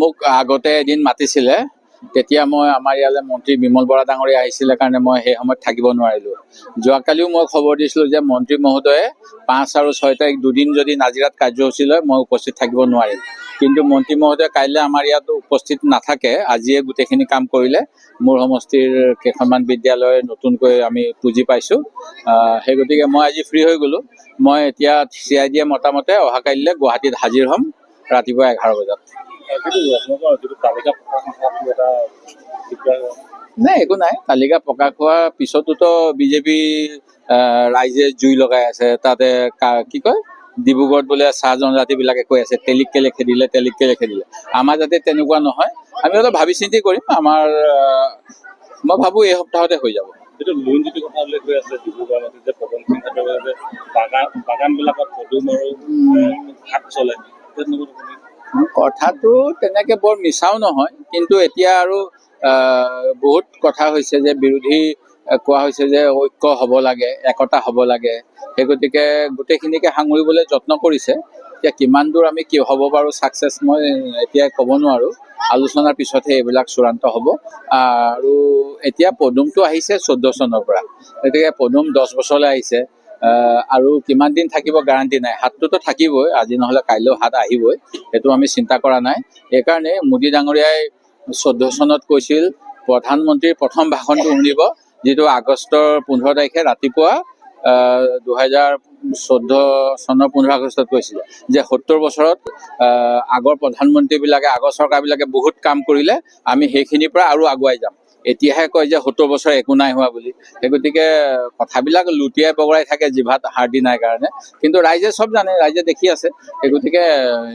মোক আগতে এদিন মাতিছিলে, তেতিয়া মই আমাৰ ইয়ালৈ মন্ত্ৰী বিমল বৰা ডাঙৰীয়া আহিছিলে কাৰণে মই সেই সময়ত থাকিব নোৱাৰিলোঁ। যোৱাকালিও মই খবৰ দিছিলোঁ যে মন্ত্ৰী মহোদয়ে 5 আৰু 6 তাৰিখ দুদিন যদি নাজিৰাত কাৰ্যসূচী লয় মই উপস্থিত থাকিব নোৱাৰিম। কিন্তু মন্ত্ৰী মহোদয়ে কাইলৈ আমাৰ ইয়াত উপস্থিত নাথাকে, আজিয়ে গোটেইখিনি কাম কৰিলে। মোৰ সমষ্টিৰ কেইখনমান বিদ্যালয় নতুনকৈ আমি পুঁজি পাইছোঁ, সেই গতিকে মই আজি ফ্ৰী হৈ গ'লোঁ। মই এতিয়া CID মতামতে অহাকালিলৈ গুৱাহাটীত হাজিৰ হ'ম ৰাতিপুৱা 11 বজাত। নাই, একো নাই। তালিকা প্ৰকাশ হোৱাৰ পিছতোতো বিজেপি ৰাইজে জুই লগাই আছে। তাতে কি কয়, ডিব্ৰুগড়ত বোলে চাহ জনজাতিবিলাকে কৈ আছে তেলিক কেলে খেদিলে, তেলিক কেলে খেদিলে। আমাৰ যাতে তেনেকুৱা নহয়, আমি অলপ ভাবি চিন্তি কৰিম। মই ভাবোঁ এই সপ্তাহতে হৈ যাব। এইটো লোন যিটো কথা উল্লেখ হৈ আছে ডিব্ৰুগড় নদীত যে পৱন সিং ধামিলে যে বাগানবিলাকত পদুম আৰু হাত চলে, কথাটো তেনেকে বৰ মিছাও নহয়, কিন্তু এতিয়া আৰু বহুত কথা হৈছে যে বিৰোধী কোৱা হৈছে যে ঐক্য হ'ব লাগে, একতা হ'ব লাগে। সেই গতিকে গোটেইখিনিকে সাঙুৰিবলৈ যত্ন কৰিছে। এতিয়া কিমান দূৰ আমি কি হ'ব পাৰোঁ ছাকচেছ মই এতিয়া ক'ব নোৱাৰোঁ। আলোচনাৰ পিছতহে এইবিলাক চূড়ান্ত হ'ব। আৰু এতিয়া পদুমটো আহিছে 14 চনৰ পৰা, গতিকে পদুম 10 বছৰলৈ আহিছে। আৰু কিমান দিন থাকিব গেৰাণ্টি নাই। হাতটোতো থাকিবই, আজি নহ'লে কাইলৈও হাত আহিবই, সেইটো আমি চিন্তা কৰা নাই। সেইকাৰণে মোদী ডাঙৰীয়াই 14 চনত কৈছিল প্ৰধানমন্ত্ৰীৰ প্ৰথম ভাষণটো শুনিব, যিটো আগষ্টৰ 15 তাৰিখে ৰাতিপুৱা 2014 চনৰ 15 আগষ্টত কৈছিলে যে 70 বছৰত আগৰ প্ৰধানমন্ত্ৰীবিলাকে, আগৰ চৰকাৰবিলাকে বহুত কাম কৰিলে, আমি সেইখিনিৰ পৰা আৰু আগুৱাই যাম। এতিয়াহে কয় যে 70 বছৰ একো নাই হোৱা বুলি। সেই গতিকে কথাবিলাক লুটিয়াই বগৰাই থাকে জিভাত হাৰ্ডি নাই কাৰণে, কিন্তু ৰাইজে চব জানে, ৰাইজে দেখি আছে। সেই গতিকে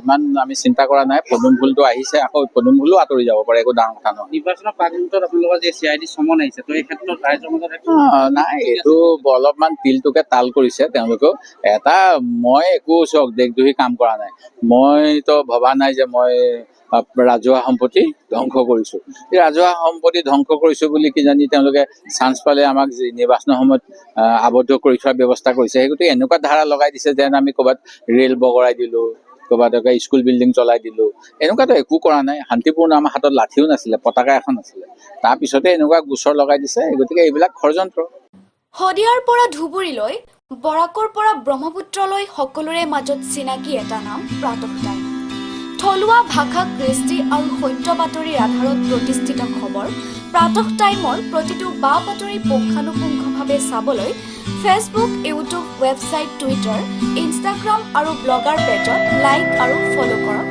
ইমান আমি চিন্তা কৰা নাই। পদুম ফুলটো আহিছে, আকৌ পদুম ফুলো আঁতৰি যাব পাৰে, একো ডাঙৰ কথা নহয়। নিৰ্বাচনৰ প্ৰাকমুহূৰ্তত আপোনালোকৰ যে CID চমন আহিছে, তো এই ক্ষেত্ৰত ৰাইজৰ মাজত নাই, এইটো অলপমান তিলটোকে তাল কৰিছে তেওঁলোকেও। মই একো দেশদ্ৰোহী কাম কৰা নাই। মইতো ভবা নাই যে মই ৰাজহুৱা সম্পত্তি ধ্বংস কৰিছোঁ। এই ৰাজহুৱা সম্পত্তি ধ্বংস কৰিছোঁ বুলি কিজানি তেওঁলোকে চান্স পালে আমাক নিৰ্বাচনৰ সময়ত আবদ্ধ কৰি থোৱাৰ ব্যৱস্থা কৰিছে। সেই গতিকে এনেকুৱা ধাৰা লগাই দিছে যেন আমি ক'ৰবাত ৰেল বগৰাই দিলোঁ, ক'ৰবাত স্কুল বিল্ডিং জ্বলাই দিলোঁ। এনেকুৱাতো একো কৰা নাই। শান্তিপূৰ্ণ, আমাৰ হাতত লাঠিও নাছিলে, পতাকা এখন আছিলে। তাৰপিছতে এনেকুৱা গোচৰ লগাই দিছে। গতিকে এইবিলাক ষড়যন্ত্ৰ। শদিয়াৰ পৰা ধুবুৰীলৈ, বৰাকৰ পৰা ব্ৰহ্মপুত্ৰলৈ সকলোৰে মাজত চিনাকি এটা নাম প্ৰাতঃ টাইম। থলুৱা ভাষা, কৃষ্টি আৰু সত্য বাতৰিৰ আধাৰত প্ৰতিষ্ঠিত খবৰ প্ৰাতঃ টাইমৰ প্ৰতিটো বা বাতৰি পুংখানুপুংখভাৱে চাবলৈ Facebook, YouTube, website, Twitter, Instagram আৰু ব্লগাৰ পেজত লাইক আৰু ফ'ল' কৰক।